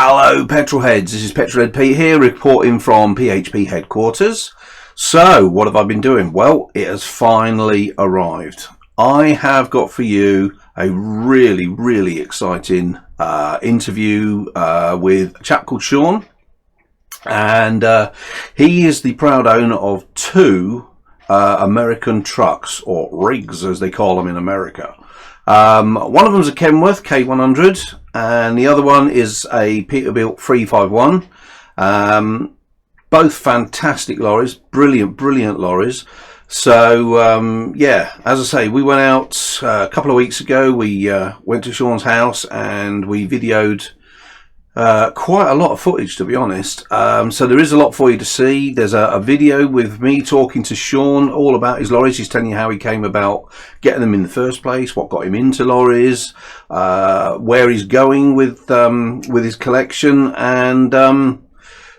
Hello petrolheads, this is Petrolhead Pete here reporting from PHP headquarters. So what have I been doing? Well, it has finally arrived. I have got for you a really exciting interview with a chap called Shaun, and he is the proud owner of two American trucks, or rigs as they call them in America. One of them is a Kenworth K100 and the other one is a Peterbilt 351. Both fantastic lorries, brilliant lorries. So yeah, as I say, we went out a couple of weeks ago. We went to Shaun's house and we videoed quite a lot of footage, to be honest. So there is a lot for you to see. There's a video with me talking to Shaun all about his lorries. He's telling you how he came about getting them in the first place, what got him into lorries, where he's going with his collection, and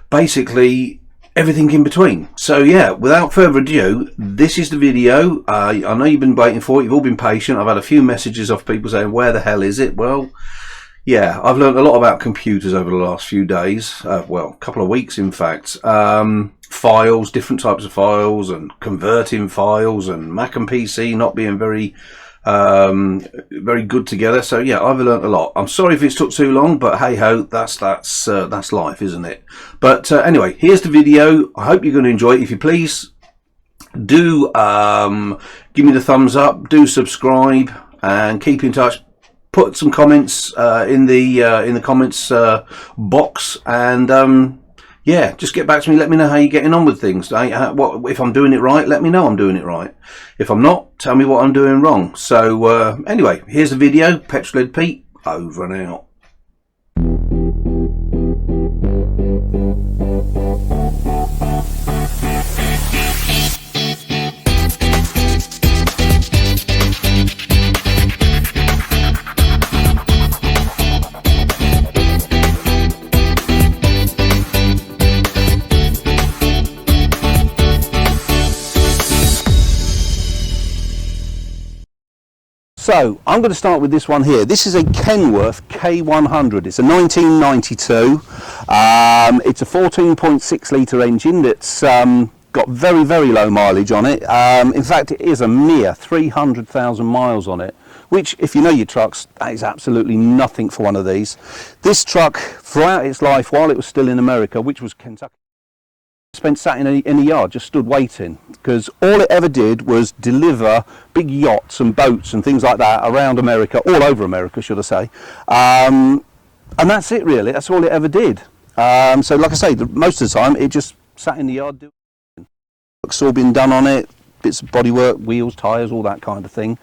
basically everything in between. So yeah, without further ado, this is the video. I know you've been waiting for it. You've all been patient. I've had a few messages off people saying, where the hell is it? Well, yeah, I've learned a lot about computers over the last few days, well, a couple of weeks in fact. Files, different types of files, and converting files, and Mac and PC not being very good together. So yeah, I've learned a lot. I'm sorry if it's took too long, but hey ho, that's life, isn't it? But anyway, here's the video. I hope you're going to enjoy it. If you please do give me the thumbs up, do subscribe, and keep in touch. Put some comments in the comments box, and yeah, just get back to me. Let me know how you're getting on with things. If I'm doing it right, let me know I'm doing it right. If I'm not, tell me what I'm doing wrong. So anyway, here's the video. Petrolhead Pete, over and out. So I'm going to start with this one here. This is a Kenworth K100. It's a 1992. It's a 14.6 litre engine that's got very low mileage on it. In fact, it is a mere 300,000 miles on it, which, if you know your trucks, that is absolutely nothing for one of these. This truck, throughout its life, while it was still in America, which was Kentucky, spent sat in a yard, just stood waiting, because all it ever did was deliver big yachts and boats and things like that around America, all over America should I say, and that's it really. That's all it ever did. So like I say, most of the time it just sat in the yard doing work's all been done on it, bits of bodywork, wheels, tyres, all that kind of thing.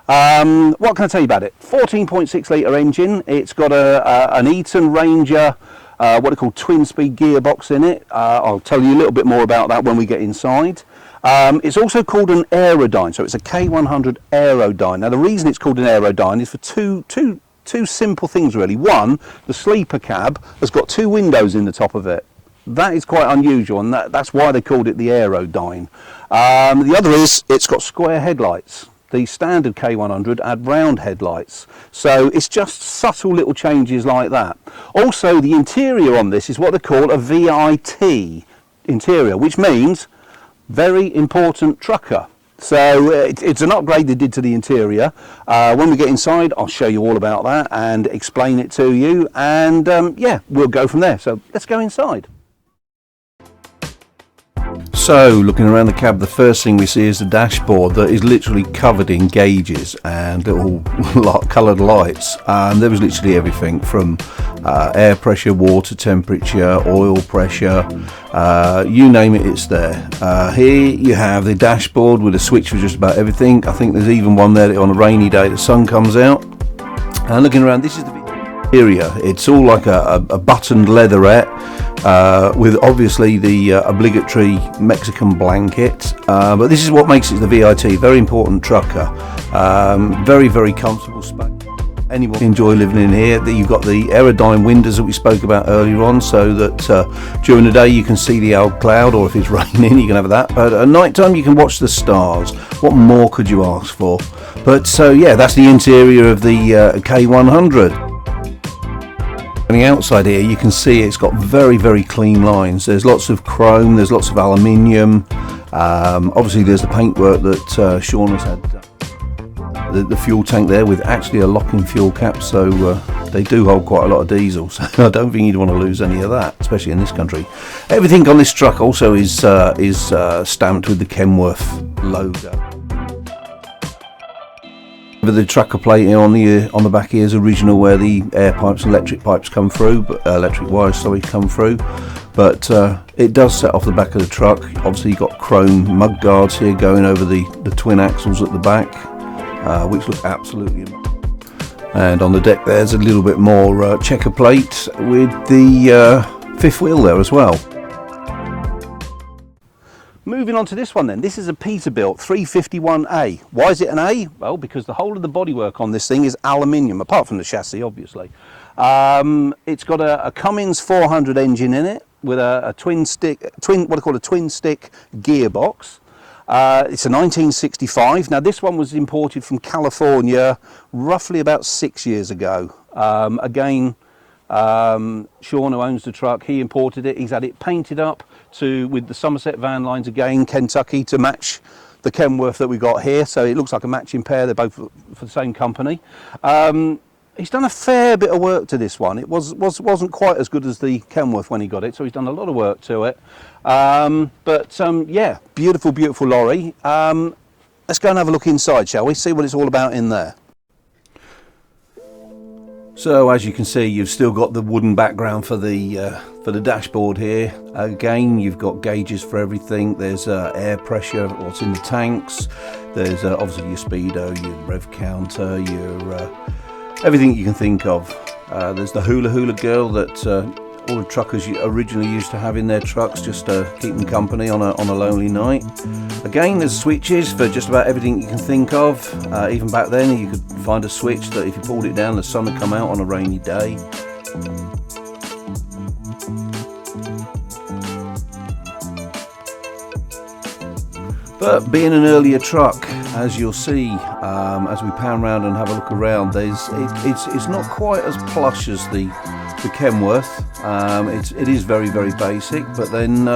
What can I tell you about it? 14.6 litre engine. It's got an Eaton Ranger what are called twin-speed gearbox in it. I'll tell you a little bit more about that when we get inside. It's also called an Aerodyne, so it's a K100 Aerodyne. Now the reason it's called an Aerodyne is for two simple things really. One, the sleeper cab has got two windows in the top of it. That is quite unusual, and that's why they called it the Aerodyne. The other is it's got square headlights. The standard K100 had round headlights, so it's just subtle little changes like that. Also, the interior on this is what they call a VIT interior, which means very important trucker. So it's an upgrade they did to the interior. When we get inside, I'll show you all about that and explain it to you, and yeah, we'll go from there. So let's go inside. So, looking around the cab, the first thing we see is the dashboard that is literally covered in gauges and little coloured lights. There was literally everything from air pressure, water temperature, oil pressure, you name it, it's there. Here you have the dashboard with a switch for just about everything. I think there's even one there that on a rainy day the sun comes out. And looking around, this is the interior. It's all like a buttoned leatherette, with obviously the obligatory Mexican blanket, but this is what makes it the VIT. Very important trucker, very comfortable space. Anyone can enjoy living in here. That you've got the Aerodyne windows that we spoke about earlier on, so that during the day you can see the old cloud, or if it's raining you can have that, but at night time you can watch the stars. What more could you ask for? But so yeah, that's the interior of the K100. On the outside here you can see it's got very clean lines. There's lots of chrome, there's lots of aluminium, obviously there's the paintwork that Shaun has had. The fuel tank there with actually a lock-in fuel cap, so they do hold quite a lot of diesel, so I don't think you'd want to lose any of that, especially in this country. Everything on this truck also is stamped with the Kenworth logo. The tracker plating on the back here is original, where the air pipes and electric pipes come through, but electric wires come through. But it does set off the back of the truck. Obviously you've got chrome mud guards here going over the twin axles at the back, which look absolutely amazing. And on the deck there's a little bit more checker plate with the fifth wheel there as well. Moving on to this one then, this is a Peterbilt 351A. Why is it an A? Well, because the whole of the bodywork on this thing is aluminium, apart from the chassis obviously. It's got a Cummins 400 engine in it with a twin stick gearbox. It's a 1965. Now this one was imported from California roughly about 6 years ago. Again, Shaun, who owns the truck, he imported it. He's had it painted up with the Somerset van lines again, Kentucky, to match the Kenworth that we got here. So it looks like a matching pair. They're both for the same company. He's done a fair bit of work to this one. It wasn't quite as good as the Kenworth when he got it, so he's done a lot of work to it. Yeah, beautiful lorry. Let's go and have a look inside, shall we? See what it's all about in there. So as you can see, you've still got the wooden background for the dashboard here. Again, you've got gauges for everything. There's air pressure, what's in the tanks. There's obviously your speedo, your rev counter, your everything you can think of. There's the hula girl that all the truckers originally used to have in their trucks, just to keep them company on a lonely night. Again, there's switches for just about everything you can think of. Even back then you could find a switch that if you pulled it down, the sun would come out on a rainy day. But being an earlier truck, as you'll see as we pan around and have a look around, it's not quite as plush as the Kenworth. It is very basic, but then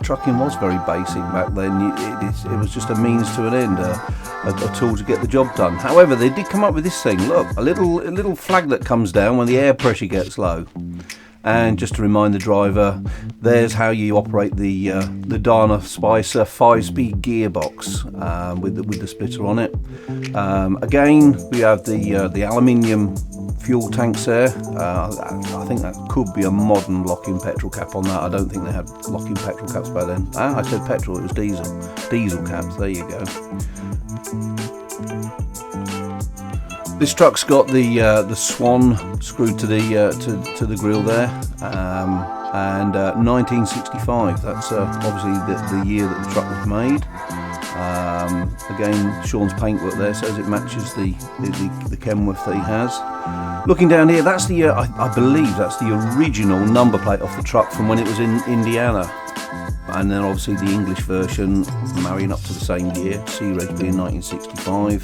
trucking was very basic back then. It was just a means to an end, a tool to get the job done. However, they did come up with this thing. Look, a little flag that comes down when the air pressure gets low. And just to remind the driver, there's how you operate the Dana Spicer 5-speed gearbox with the splitter on it. Again, we have the aluminium fuel tanks there. I think that could be a modern lock-in petrol cap on that. I don't think they had lock-in petrol caps back then. I said petrol, it was diesel caps. There you go. This truck's got the Swan screwed to the grille there, and 1965. That's obviously the year that the truck was made. Again, Shaun's paintwork there says it matches the Kenworth that he has. Looking down here, that's I believe that's the original number plate off the truck from when it was in Indiana. And then obviously the English version marrying up to the same year, C-Reg being 1965.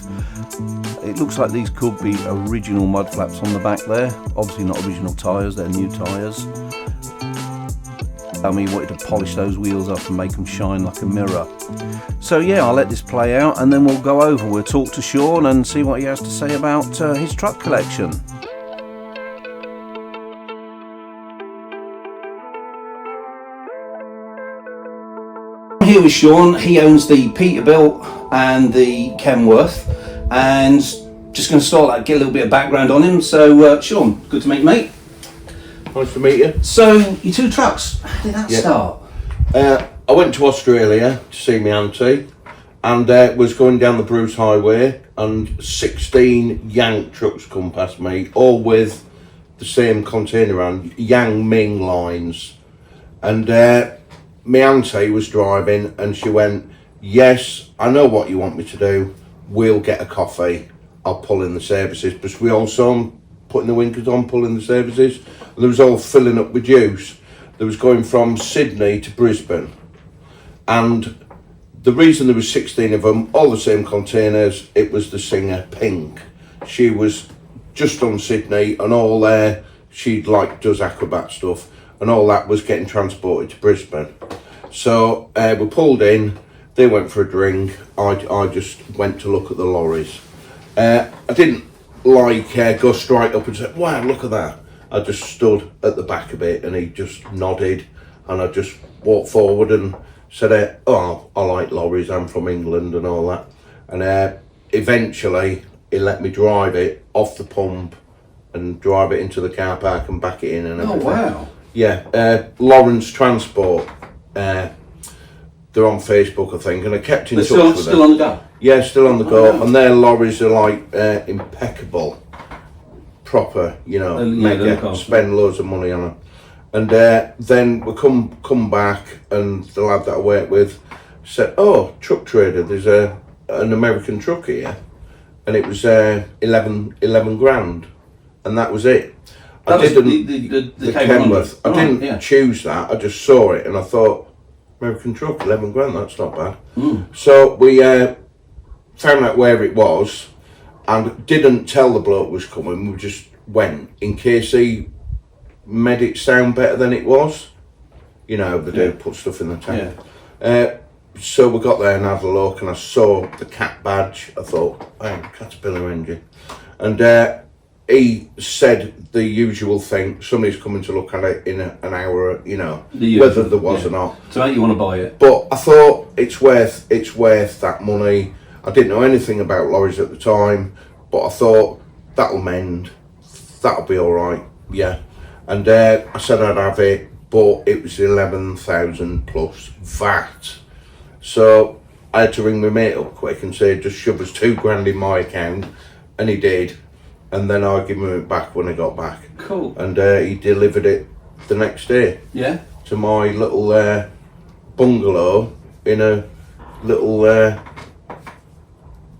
It looks like these could be original mud flaps on the back there. Obviously not original tyres, they're new tyres. I mean, wanted to polish those wheels up and make them shine like a mirror. So yeah, I'll let this play out and then we'll go over. We'll talk to Shaun and see what he has to say about his truck collection. Here with Shaun. He owns the Peterbilt and the Kenworth, and just going to start get a little bit of background on him. So Shaun, good to meet you, mate. Nice to meet you. So your two trucks, how did that start? I went to Australia to see my auntie, and was going down the Bruce Highway, and 16 Yang trucks come past me, all with the same container on, Yang Ming lines, and my auntie was driving and she went, yes, I know what you want me to do, we'll get a coffee, I'll pull in the services, because we all saw them putting the winkers on, pulling the services, and they was all filling up with juice. They was going from Sydney to Brisbane, and the reason there was 16 of them, all the same containers, it was the singer Pink. She was just on Sydney and all their she does acrobat stuff, and all that was getting transported to Brisbane. So we pulled in, they went for a drink, I just went to look at the lorries. I didn't go straight up and say, wow, look at that. I just stood at the back of it, and he just nodded, and I just walked forward and said, oh, I like lorries, I'm from England and all that. And eventually he let me drive it off the pump and drive it into the car park and back it in and everything. Oh, wow. Yeah, Lawrence Transport, they're on Facebook, I think, and I kept in touch with them. Still on the go? Yeah, still on the go, wow. and their lorries are like impeccable, proper, you know, mega, spend loads of money on them. And then we come back, and the lad that I work with said, oh, truck trader, there's an American truck here, and it was 11 grand, and that was it. That I didn't the Kenworth. I didn't yeah. choose that. I just saw it and I thought, American truck, 11 grand. That's not bad. So we found out where it was, and didn't tell the bloke was coming. We just went in case he made it sound better than it was. You know, they do put stuff in the tank. Yeah. So we got there and had a look, and I saw the cat badge. I thought, oh, Caterpillar engine, and he said the usual thing, somebody's coming to look at it in an hour, you know, whether there was or not. So you want to buy it? But I thought it's worth that money. I didn't know anything about lorries at the time, but I thought that'll mend, that'll be all right, yeah. And I said I'd have it, but it was 11,000 plus VAT. So I had to ring my mate up quick and say, just shove us 2 grand in my account, and he did. And then I give him it back when I got back. Cool. And he delivered it the next day. Yeah. To my little bungalow in a little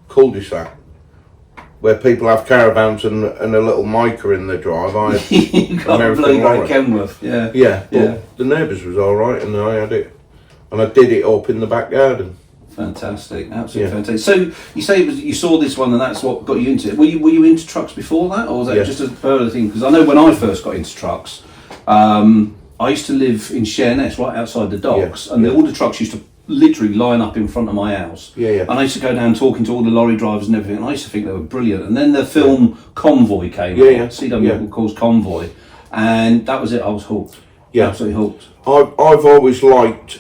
cul-de-sac where people have caravans and a little mica in the drive. I had You got a blue like Kenworth. Yeah. Yeah. But the neighbours was all right, and I had it, and I did it up in the back garden. Fantastic, absolutely fantastic. So you say you saw this one, and that's what got you into it. Were you into trucks before that, or was that just a further thing? Because I know when I first got into trucks, I used to live in Sheerness, right outside the docks, and all the trucks used to literally line up in front of my house. And I used to go down talking to all the lorry drivers and everything, and I used to think they were brilliant. And then the film Convoy came out, CW calls Convoy, and that was it. I was hooked. Absolutely hooked. I've always liked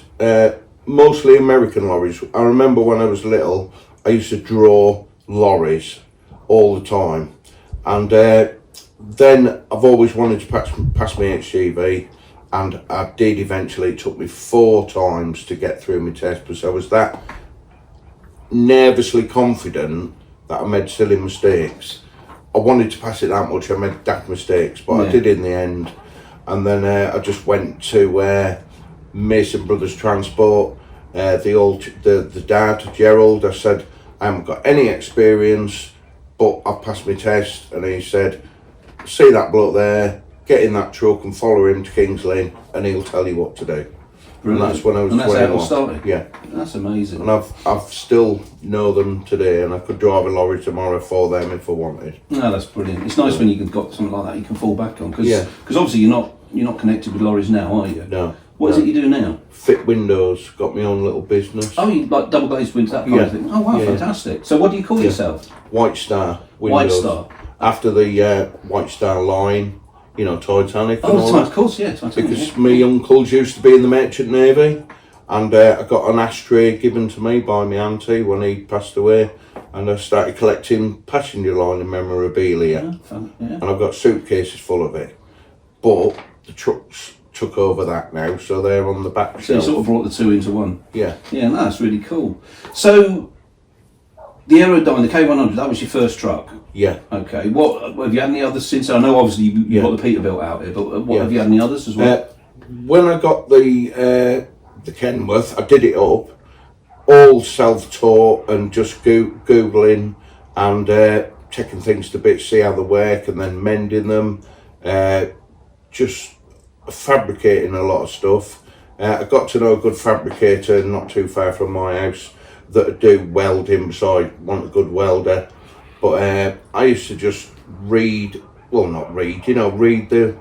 mostly American lorries. I remember when I was little, I used to draw lorries all the time, and then I've always wanted to pass my HGV, and I did eventually. It took me 4 times to get through my test because I was that nervously confident that I made silly mistakes. I wanted to pass it that much, I made daft mistakes, but I did in the end. And then I just went to Mason Brothers Transport, the dad, Gerald. I said, I haven't got any experience, but I've passed my test. And he said, see that bloke there, get in that truck and follow him to Kings Lane, and he'll tell you what to do. Brilliant. And that's when I was 21. And that's how it all started? Yeah. That's amazing. And I've still know them today, and I could drive a lorry tomorrow for them if I wanted. No, that's brilliant. It's nice when you've got something like that you can fall back on, because obviously you're not connected with lorries now, are you? No. What is it you do now? Fit windows, got my own little business. Oh, you like double glazed windows, that kind of thing? Oh, wow, fantastic. So what do you call yourself? White Star windows. White Star? After the White Star line, you know, Titanic and all that. Of course, Titanic. Because my uncles used to be in the Merchant Navy, and I got an ashtray given to me by my auntie when he passed away, and I started collecting passenger line memorabilia. And I've got suitcases full of it. But the trucks took over that now, so they're on the back shelf. So you sort of brought the 2 into one. Yeah. Yeah, no, that's really cool. So the Aerodyne, the K100, that was your first truck? Yeah. Okay. What have you had any others since? I know obviously you got the Peterbilt out here, but what have you had any others as well? When I got the Kenworth, I did it up, all self-taught and just Googling and checking things to bits, see how they work, and then mending them, just fabricating a lot of stuff. I got to know a good fabricator not too far from my house that would do welding, so I want a good welder. But I used to just read well, not read, read the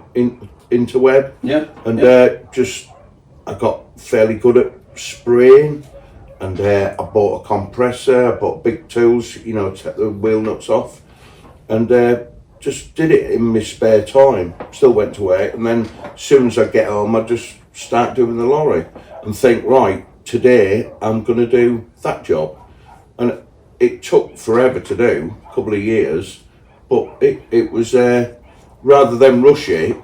interweb. Yeah. And just, I got fairly good at spraying, and I bought a compressor, I bought big tools, to take the wheel nuts off, and just did it in my spare time. Still went to work, and then as soon as I get home, I just start doing the lorry and think, right, today I'm going to do that job. And it took forever to do, a couple of years, but it was, rather than rush it,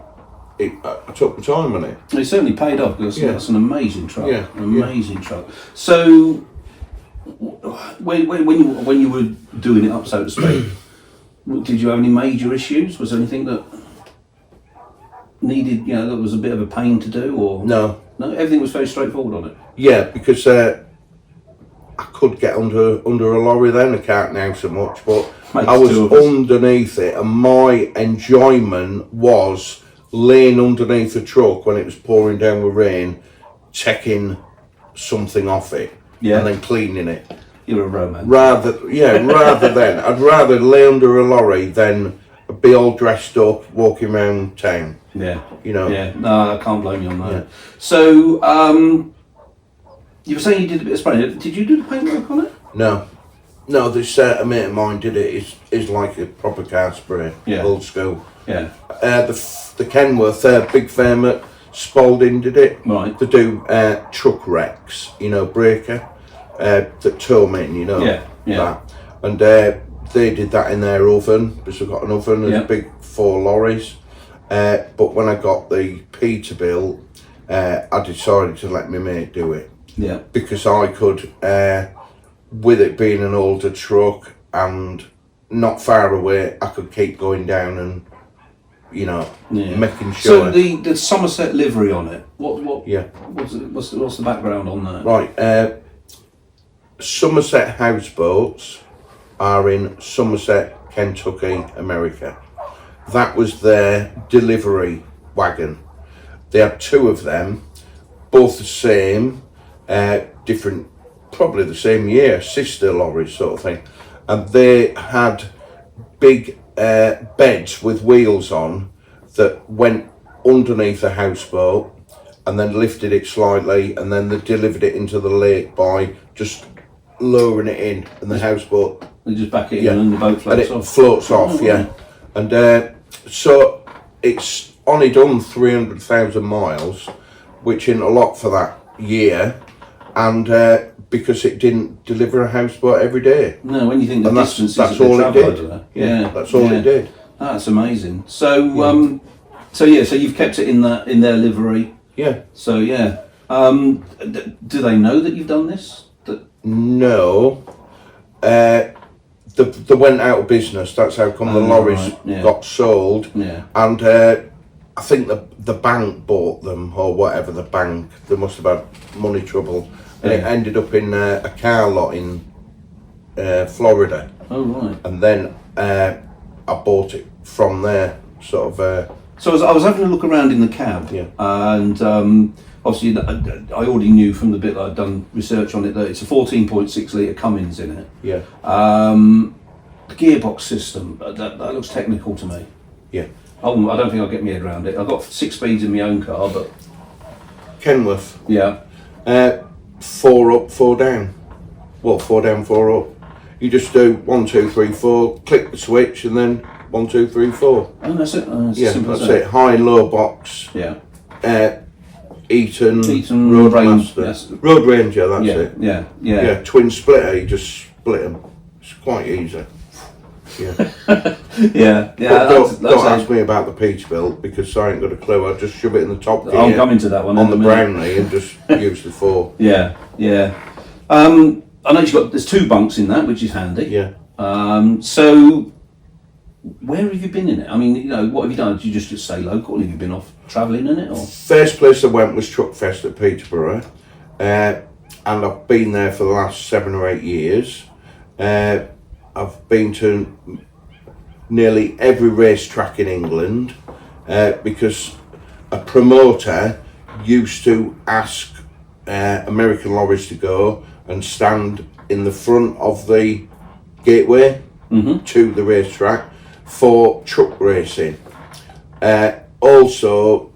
I took the time on it. It certainly paid off, because that's an amazing truck. Yeah. An amazing truck. So, when you were doing it up, so to speak, did you have any major issues? Was there anything that needed, that was a bit of a pain to do, or no? Everything was very straightforward on it. Yeah, because I could get under a lorry then. I can't now so much, but I was underneath it, and my enjoyment was laying underneath the truck when it was pouring down with rain, taking something off it, and then cleaning it. You're a romance. Rather than, I'd rather lay under a lorry than be all dressed up walking around town. Yeah. Yeah. No, I can't blame you on that. Yeah. So, you were saying you did a bit of spraying. Did you do the paintwork on it? No, this a mate of mine did it. It's like a proper car spray, old school. Yeah. The Kenworth, big firm at Spalding did it. Right. To do truck wrecks, breaker, that tow men, Yeah. that. And they did that in their oven, because we've got an oven, there's big 4 lorries. But when I got the Peterbilt, I decided to let my mate do it. Yeah. Because I could, with it being an older truck and not far away, I could keep going down and, making sure. So the Somerset livery on it, what? Yeah. What's the background on that? Right. Somerset houseboats are in Somerset, Kentucky, America. That was their delivery wagon. They had 2 of them, both the same, different, probably the same year, sister lorries sort of thing. And they had big beds with wheels on that went underneath the houseboat and then lifted it slightly, and then they delivered it into the lake by just lowering it in, and the houseboat. They just back it in and the boat floats off. And it floats off, And so it's only done 300,000 miles, which isn't a lot for that year, and because it didn't deliver a houseboat every day. No, when you think the distance that's all it did. Yeah, that's all it did. That's amazing. So, so you've kept it in their livery. Yeah. So do they know that you've done this? No. They went out of business. That's how come the lorries got sold. Yeah. And I think the bank bought them, or whatever the bank. They must have had money trouble, and it ended up in a car lot in Florida. Oh right. And then I bought it from there, sort of. So I was having a look around in the cab, and obviously I already knew from the bit that I'd done research on it that it's a 14.6 litre Cummins in it. Yeah. The gearbox system, that looks technical to me. Yeah. Oh, I don't think I'll get my head around it. I've got 6 speeds in my own car, but... Kenworth. Yeah. 4 up, 4 down. Well, 4 down, 4 up. You just do 1, 2, 3, 4, click the switch, and then 1, 2, 3, 4. Oh, that's it. That's it. High and low box. Yeah. Eaton Road Master. Yes. Road Ranger, that's it. Yeah. Twin splitter, you just split them. It's quite easy. Yeah. Yeah. Don't ask me about the Peterbilt, because I ain't got a clue. I'll just shove it in the top gear. I'll come into that one on the Brownlee and just use the 4. Yeah. I know there's 2 bunks in that, which is handy. Yeah. So where have you been in it? I mean, what have you done? Did you just stay local? Have you been off travelling in it? Or? First place I went was Truckfest at Peterborough, and I've been there for the last 7 or 8 years. I've been to nearly every racetrack in England, because a promoter used to ask American lorries to go and stand in the front of the gateway to the racetrack for truck racing. Also,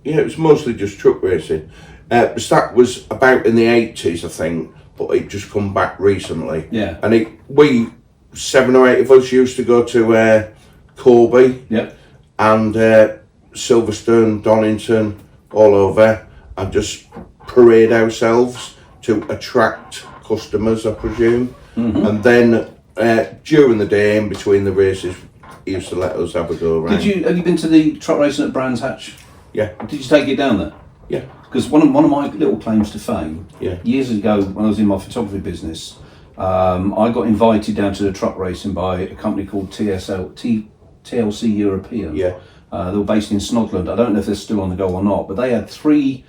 it was mostly just truck racing. That was about in the 80s, I think, but it just come back recently. Yeah. And we 7 or 8 of us used to go to Corby. Yep. And Silverstone, Donington, all over, and just parade ourselves to attract customers, I presume. Mm-hmm. And then during the day, in between the races, he used to let us have a go around. Have you been to the truck racing at Brands Hatch? Yeah. Did you take it down there? Yeah. Because one of my little claims to fame, Yeah. years ago when I was in my photography business, I got invited down to the truck racing by a company called TLC European. Yeah. They were based in Snodland. I don't know if they're still on the go or not, but they had 3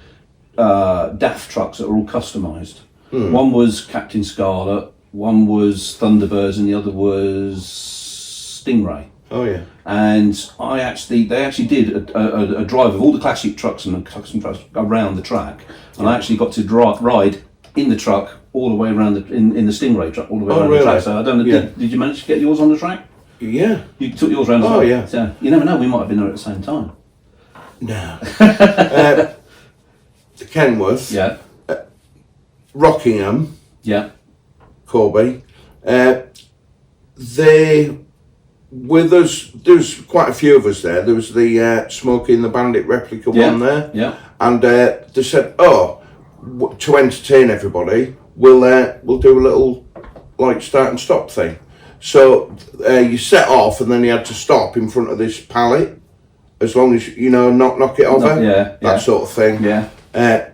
DAF trucks that were all customised. One was Captain Scarlet, one was Thunderbirds, and the other was Stingray. Oh yeah. And they actually did a drive of all the classic trucks and the custom trucks around the track, and I actually got to ride in the truck all the way around in the Stingray truck all the way around the track. So I don't know. Yeah. Did you manage to get yours on the track? Yeah. You took yours around. Oh yeah. So you never know. We might have been there at the same time. No. The Kenworth. Yeah. Rockingham. Yeah. Corby. They with us. There's quite a few of us there. There was the Smokey and the Bandit replica one there. Yeah. And they said, to entertain everybody, we'll do a little like start and stop thing. So you set off, and then you had to stop in front of this pallet, as long as not knock it over. That sort of thing. Yeah.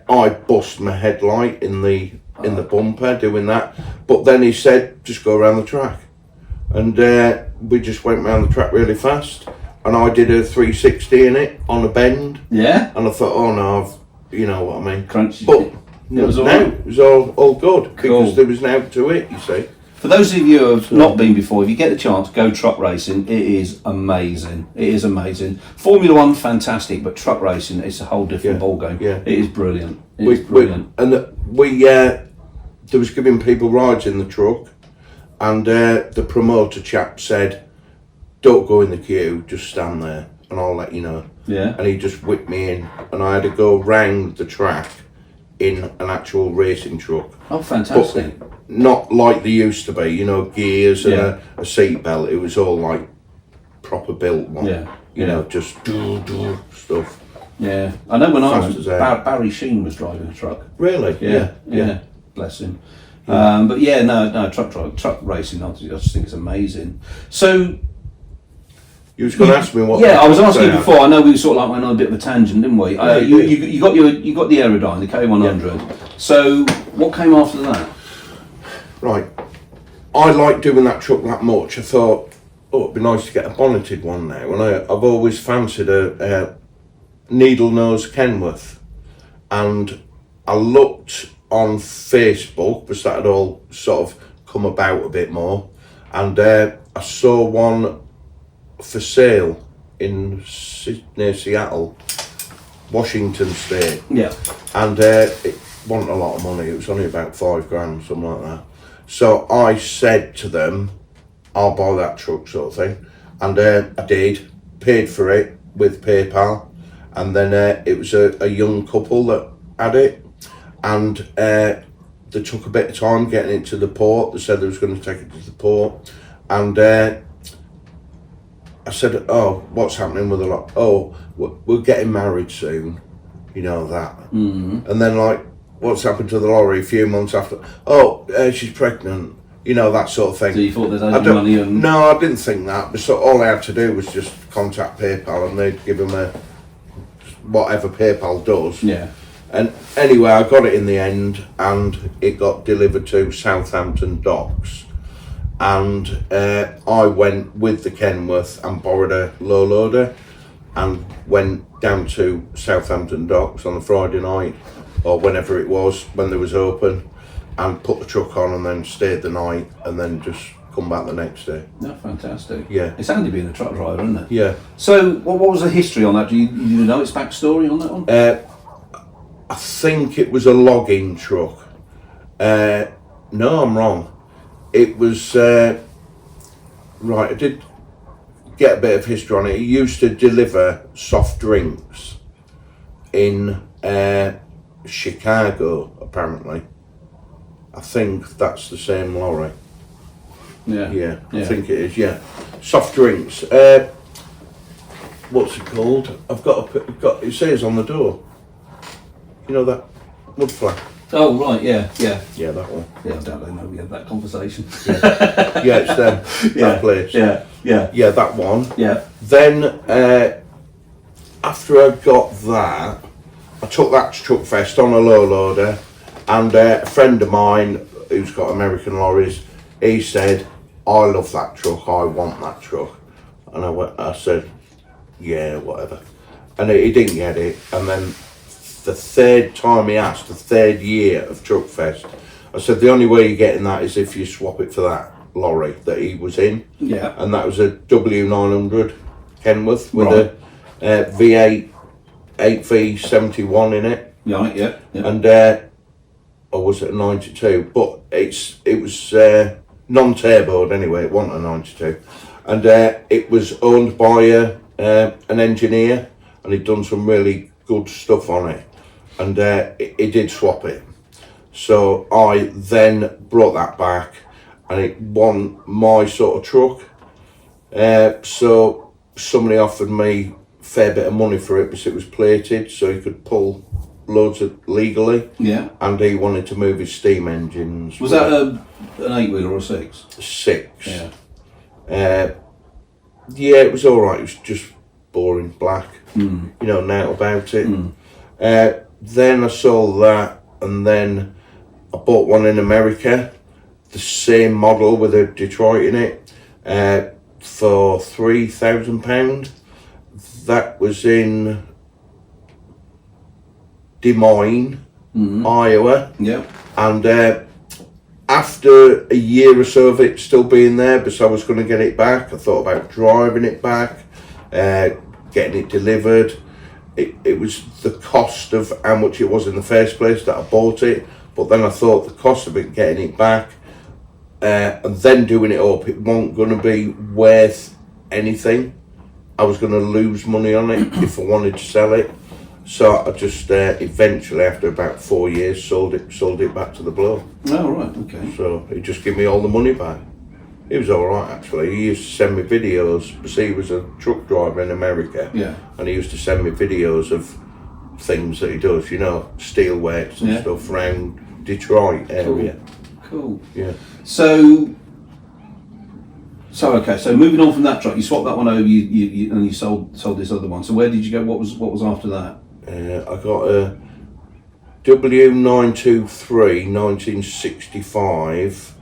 I bust my headlight in the bumper doing that, but then he said just go around the track, and we just went around the track really fast, and I did a 360 in it on a bend. Yeah. And I thought, oh no, you know what I mean. Crunch. But It was all no, right. it was all good. Cool. Because there was now to it. You see. For those of you who have not been before, if you get the chance, go truck racing. It is amazing. It is amazing. Formula One, fantastic, but truck racing, it's a whole different ball game. Yeah. It is brilliant. It is brilliant. There was giving people rides in the truck, and the promoter chap said, "Don't go in the queue, just stand there, and I'll let you know." Yeah. And he just whipped me in, and I had to go round the track in an actual racing truck. Oh, fantastic. But not like they used to be, gears and a seat belt. It was all like proper built one. Yeah. Just stuff. Yeah. I know when I Fast went, as air. Barry Sheen was driving a truck. Really? Yeah. Bless him. But truck racing, I just think it's amazing. So, you was going to ask me what? Yeah, I was asking you before. I know we sort of like went on a bit of a tangent, didn't we? You got the Aerodyne, the K100. Yeah. So, what came after that? Right, I like doing that truck that much. I thought, it'd be nice to get a bonneted one now, and I've always fancied a needle nose Kenworth, and I looked on Facebook because that had all sort of come about a bit more, and I saw one for sale near Seattle, Washington State. Yeah. And it wasn't a lot of money. It was only about $5,000, something like that. So I said to them, I'll buy that truck, sort of thing. And I did, paid for it with PayPal. And then it was a young couple that had it. And they took a bit of time getting it to the port. They said they was going to take it to the port. And I said, what's happening with the lot? Oh, we're getting married soon. You know that. Mm-hmm. And then what's happened to the lorry a few months after? She's pregnant. That sort of thing. So you thought there's only money and... No, I didn't think that. But all I had to do was just contact PayPal, and they'd give them whatever PayPal does. Yeah. And anyway, I got it in the end, and it got delivered to Southampton Docks. And I went with the Kenworth and borrowed a low loader, and went down to Southampton Docks on a Friday night, or whenever it was, when they was open, and put the truck on, and then stayed the night, and then just come back the next day. No, fantastic. Yeah. It's handy being a truck driver, isn't it? Yeah. So, what was the history on that? Do you know its backstory on that one? I think it was a logging truck. No, I'm wrong. It was right. get a bit of history on it. He used to deliver soft drinks in Chicago, apparently. I think that's the same lorry. Yeah. I think it is. Yeah, soft drinks. What's it called? I've got it says on the door. You know that wood flap? Oh right, yeah. Yeah, that one. Yeah, I don't know. We had that conversation. Yeah, it's them. That place. Yeah, that one. Yeah. Then after I got that, I took that to Truck Fest on a low loader, and a friend of mine who's got American lorries, he said, "I love that truck. I want that truck." And I said, "Yeah, whatever." And he didn't get it. And then the third time he asked, the third year of Truck Fest, I said, "The only way you're getting that is if you swap it for that lorry that he was in." Yeah. And that was a W900 Kenworth with a V8 8V71 in it. Right, yeah. And or was it a 92? But it was non-turboed anyway. It wasn't a 92, and it was owned by an engineer, and he'd done some really good stuff on it, and he did swap it. So I then brought that back, and it won my sort of truck. So somebody offered me a fair bit of money for it because it was plated, so he could pull loads of legally. Yeah. And he wanted to move his steam engines. Was that an 8-wheeler or a 6? 6. Yeah. Yeah, it was all right. It was just boring black. You know, now about it. Then I sold that, and then I bought one in America, the same model with a Detroit in it, for £3,000. That was in Des Moines, Iowa. Yeah. And after a year or so of it still being there, because I was going to get it back, I thought about driving it back, getting it delivered. It was the cost of how much it was in the first place that I bought it, but then I thought the cost of it getting it back and then doing it up, it wasn't going to be worth anything. I was going to lose money on it if I wanted to sell it. So I just eventually, after about 4 years, sold it back to the bloke. Oh right, okay. So he just gave me all the money back. He was all right actually. He used to send me videos. Because he was a truck driver in America. Yeah. And he used to send me videos of things that he does. You know, steel works and stuff around Detroit area. Cool. Yeah. So okay. So moving on from that truck, you swapped that one over. You and you sold this other one. So where did you go? What was after that? I got a W923 1965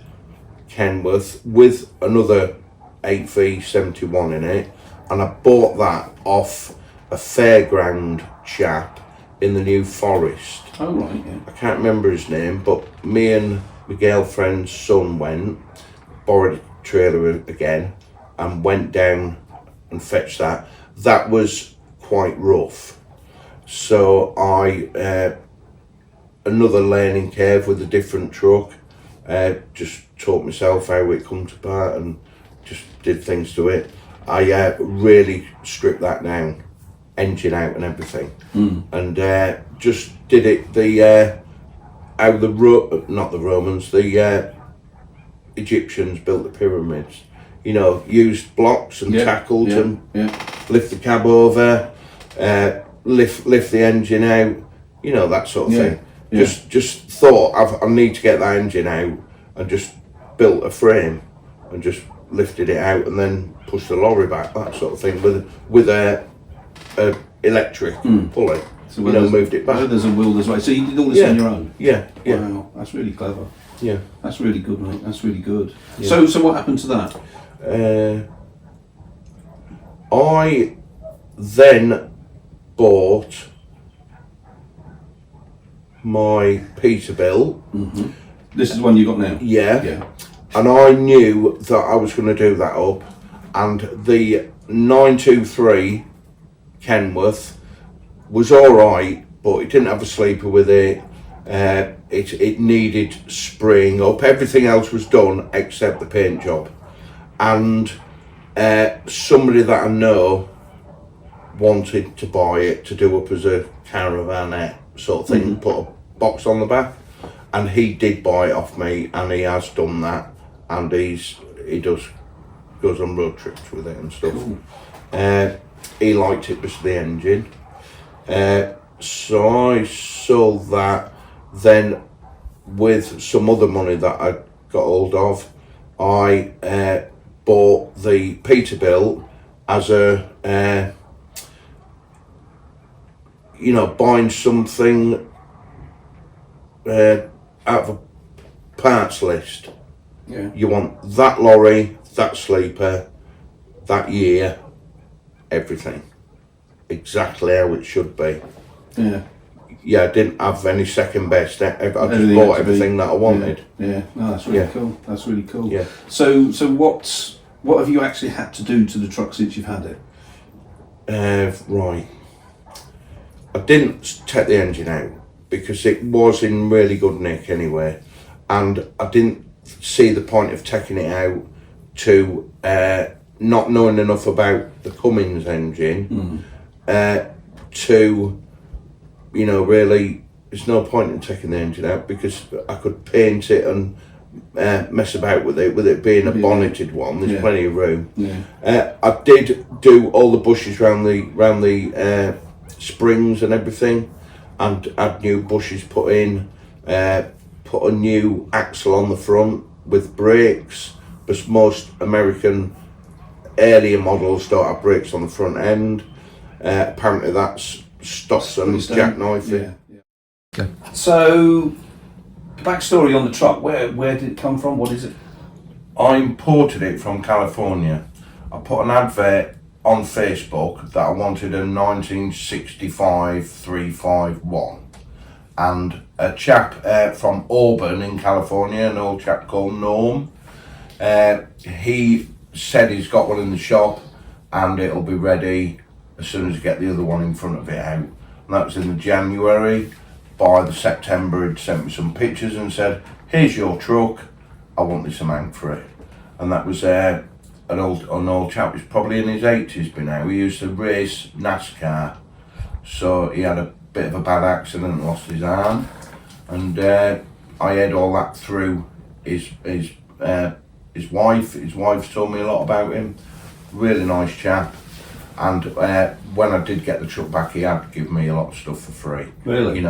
Kenworth with another 8V71 in it, and I bought that off a fairground chap in the New Forest. Oh right, yeah. I can't remember his name, but me and my girlfriend's son borrowed a trailer again, and went down and fetched that. That was quite rough. So I, another learning curve with a different truck, just taught myself how it comes apart and just did things to it. I really stripped that down, engine out and everything, and just did it how not the Romans, the Egyptians built the pyramids. You know, used blocks and tackled and lift the cab over, lift the engine out, you know, that sort of thing. Just thought I need to get that engine out, and just built a frame and just lifted it out and then pushed the lorry back, that sort of thing, with a electric pulley. So moved it back. There's a wheel this way. So you did all this on your own? Yeah. Wow, that's really clever. Yeah. That's really good, mate. That's really good. Yeah. So what happened to that? I then bought my Peterbilt. This is the one you got now? Yeah. And I knew that I was going to do that up, and the 923 Kenworth was all right, but it didn't have a sleeper with it. It needed spraying up. Everything else was done except the paint job, and somebody that I know wanted to buy it to do up as a caravanette sort of thing, put a box on the back, and he did buy it off me, and he has done that, and he goes on road trips with it and stuff. Cool. He liked it, just the engine. So I sold that. Then with some other money that I got hold of, I bought the Peterbilt as a buying something out of a parts list. Yeah. You want that lorry, that sleeper, that year, everything exactly how it should be. Yeah. Yeah, I didn't have any second best. I just bought everything that I wanted. Yeah. No, that's really cool. That's really cool. Yeah. So what have you actually had to do to the truck since you've had it? Right. I didn't take the engine out because it was in really good nick anyway, and I didn't see the point of taking it out to not knowing enough about the Cummins engine to, really, there's no point in taking the engine out because I could paint it and mess about with it being a bonneted one. There's plenty of room. I did do all the bushes round the springs and everything, and had new bushes put in, put a new axle on the front with brakes, because most American earlier models don't have brakes on the front end. Apparently that's stops them jackknifing. Okay. So, backstory on the truck, where did it come from? What is it? I imported it from California. I put an advert on Facebook that I wanted a 1965 351, and a chap from Auburn in California, an old chap called Norm, he said he's got one in the shop and it'll be ready as soon as I get the other one in front of it out. And that was in the January. By the September, he'd sent me some pictures and said, here's your truck, I want this amount for it. And that was an old chap, he's probably in his 80s by now. He used to race NASCAR, so he had a bit of a bad accident and lost his arm, and I had all that through his wife. His wife's told me a lot about him. Really nice chap. And when I did get the truck back, he had given me a lot of stuff for free. Really? He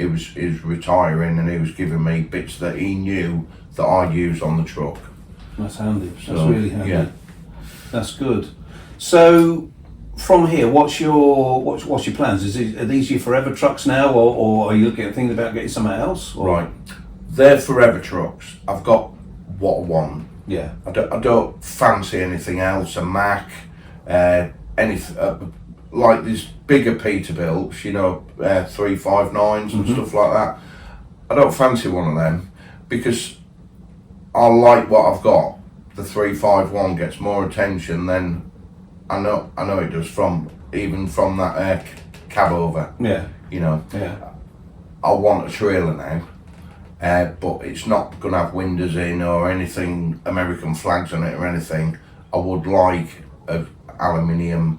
was retiring, and he was giving me bits that he knew that I'd use on the truck. That's handy. That's really handy. Yeah. That's good. So, from here, what's your plans? Are these your forever trucks now, or are you thinking about getting something else? Or? Right, they're forever trucks. I've got what I want. Yeah. I don't fancy anything else. A Mack, anything like these bigger Peterbilts, 359s and stuff like that. I don't fancy one of them because I like what I've got. The 351 gets more attention than I know it does from that cab over. Yeah. Yeah. I want a trailer now, but it's not going to have windows in or anything, American flags on it or anything. I would like a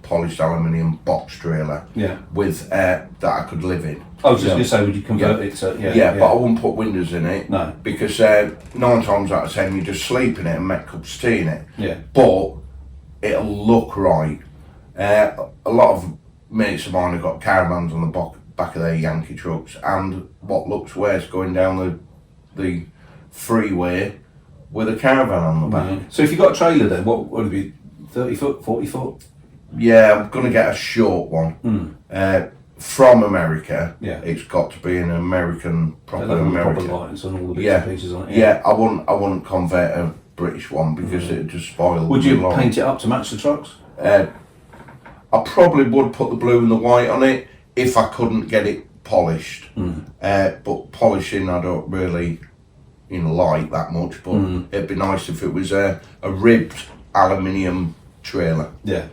polished aluminium box trailer. Yeah. With that I could live in. I was just going to say, would you convert it to? Yeah, but I wouldn't put windows in it. No. Because 9 times out of 10 you just sleep in it and make cups of tea in it. Yeah. But it'll look right. A lot of mates of mine have got caravans on the back of their Yankee trucks, and what looks worse, going down the freeway with a caravan on the back. So if you got a trailer then, what would it be? 30 foot, 40 foot? Yeah, I'm going to get a short one. From America. Yeah. It's got to be an American, proper American. Proper lights and all the bits and pieces on it. Yeah, I wouldn't convert a British one because it'd just spoil. Would you paint it up to match the trucks? I probably would put the blue and the white on it if I couldn't get it polished. But polishing I don't really like that much, but it'd be nice if it was a ribbed aluminium trailer. Yeah,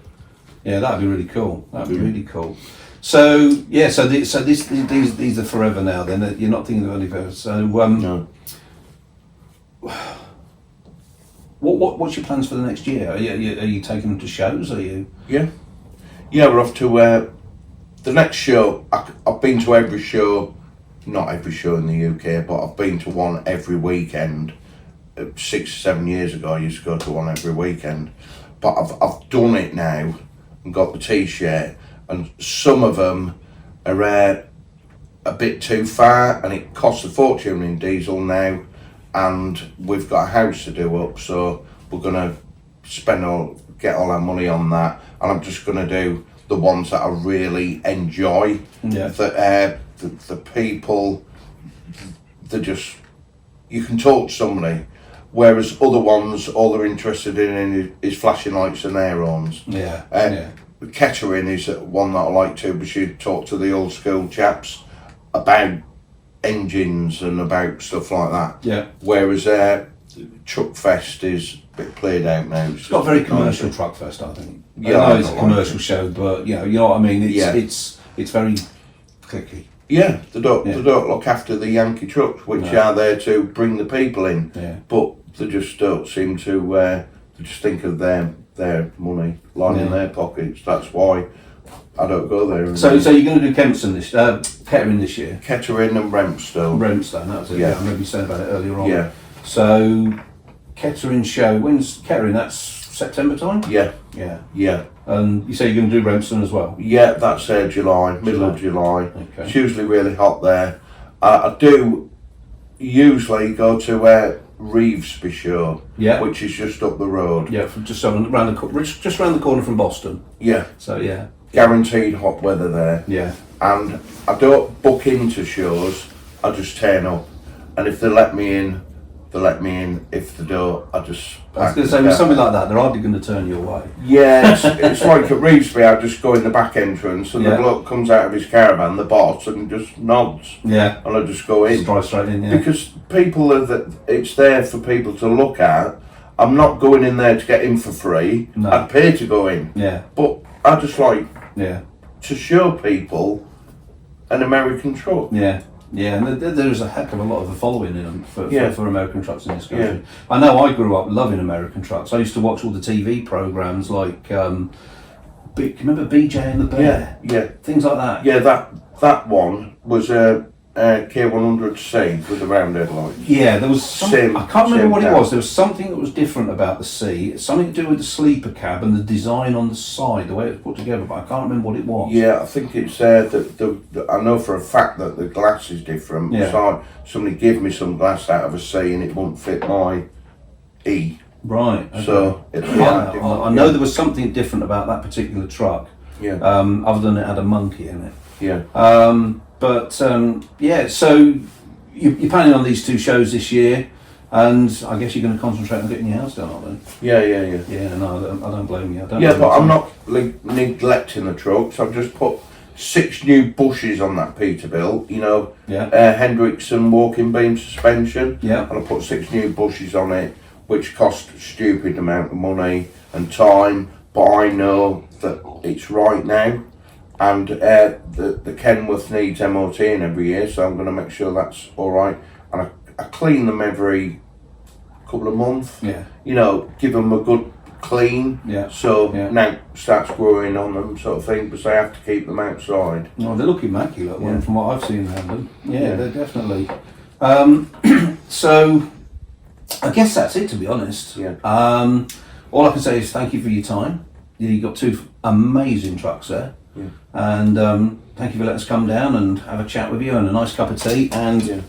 that'd be really cool. Really cool. So these are forever now. Then you're not thinking of any forever. So no. What's your plans for the next year? Are you taking them to shows? Are you? Yeah, we're off to the next show. I've been to every show, not every show in the UK, but I've been to one every weekend. 6 or 7 years ago, I used to go to one every weekend, but I've done it now and got the T-shirt, and some of them are a bit too far, and it costs a fortune in diesel now, and we've got a house to do up, so we're gonna get all our money on that, and I'm just gonna do the ones that I really enjoy. Yeah. The people, you can talk to somebody, whereas other ones, all they're interested in is flashing lights and air horns. Yeah. Kettering is one that I like to, but you talk to the old school chaps about engines and about stuff like that. Yeah. Whereas Truck Fest is a bit played out now. It's not very commercial, Truck Fest, I think. Yeah, I know it's a commercial show, but you know what I mean. It's very clicky. Yeah, they don't look after the Yankee trucks, which are there to bring the people in. Yeah. But they just don't seem to. They just think of their money lying in their pockets. That's why I don't go there. So you're going to do Kettering this year? Kettering and Rempstone. Rempstone, that was it. Yeah, I remember you saying about it earlier on. Yeah. So Kettering show, when's Kettering? That's September time? Yeah. Yeah. Yeah. And you say you're going to do Rempstone as well? Yeah, that's July, middle of July. Okay. It's usually really hot there. I do usually go to Revesby show, which is just up the road. Yeah, just around the corner from Boston. Yeah. So yeah. Guaranteed hot weather there. Yeah. And I don't book into shows, I just turn up. And if they let me in, they let me in. If they don't, I just... I was going to say, with something like that, they're hardly going to turn you away. Yeah, it's like at Revesby, I just go in the back entrance and the bloke comes out of his caravan, the boss, and just nods. Yeah. And I just go in. Just drive straight in, yeah. Because it's there for people to look at. I'm not going in there to get in for free. No. I'd pay to go in. Yeah. But I just like to show people an American truck. Yeah. Yeah, and there's a heck of a lot of a following in them for American trucks in this country. Yeah. I know I grew up loving American trucks. I used to watch all the TV programs like, remember BJ and the Bear? Yeah. Things like that. Yeah, that one was a K100C with the round headlights. Yeah, there was something, I can't remember what it was. There was something that was different about the C. Something to do with the sleeper cab and the design on the side, the way it was put together, but I can't remember what it was. Yeah, I think it's I know for a fact that the glass is different. Yeah. So somebody gave me some glass out of a C and it wouldn't fit my E. Right. Okay. So I know there was something different about that particular truck. Yeah. Other than it had a monkey in it. Yeah. So you're planning on these two shows this year, and I guess you're going to concentrate on getting your house done, aren't you? Yeah. Yeah, no, I don't blame you. But I'm not neglecting the trucks. I've just put 6 new bushes on that Peterbilt, Hendrickson walking beam suspension. Yeah. And I put 6 new bushes on it, which cost a stupid amount of money and time, but I know that it's right now. And the Kenworth needs MOT in every year, so I'm going to make sure that's all right. And I clean them every couple of months. Yeah. Give them a good clean. Yeah. So now starts growing on them, sort of thing. But I have to keep them outside. No, they look immaculate from what I've seen around them. Yeah, they're definitely. So I guess that's it, to be honest. Yeah. All I can say is thank you for your time. You got 2 amazing trucks there. Yeah. And thank you for letting us come down and have a chat with you and a nice cup of tea. And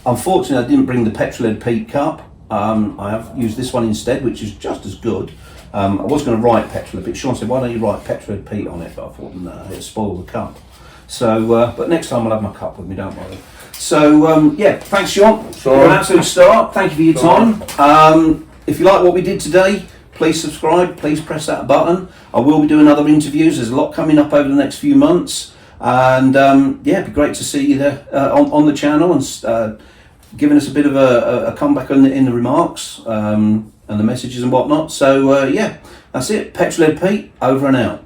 unfortunately, I didn't bring the Petrolhead Pete cup. I have used this one instead, which is just as good. I was going to write Petrolhead Pete. Sean said, "Why don't you write Petrolhead Pete on it?" But I thought, no, it'll spoil the cup. So, but next time I'll have my cup with me. Don't worry. So, thanks, Sean. You're an absolute star. Thank you for your time. If you like what we did today, please subscribe, please press that button. I will be doing other interviews. There's a lot coming up over the next few months. And it'd be great to see you there on the channel and giving us a bit of a comeback in the remarks and the messages and whatnot. So, that's it. Petrolhead Pete, over and out.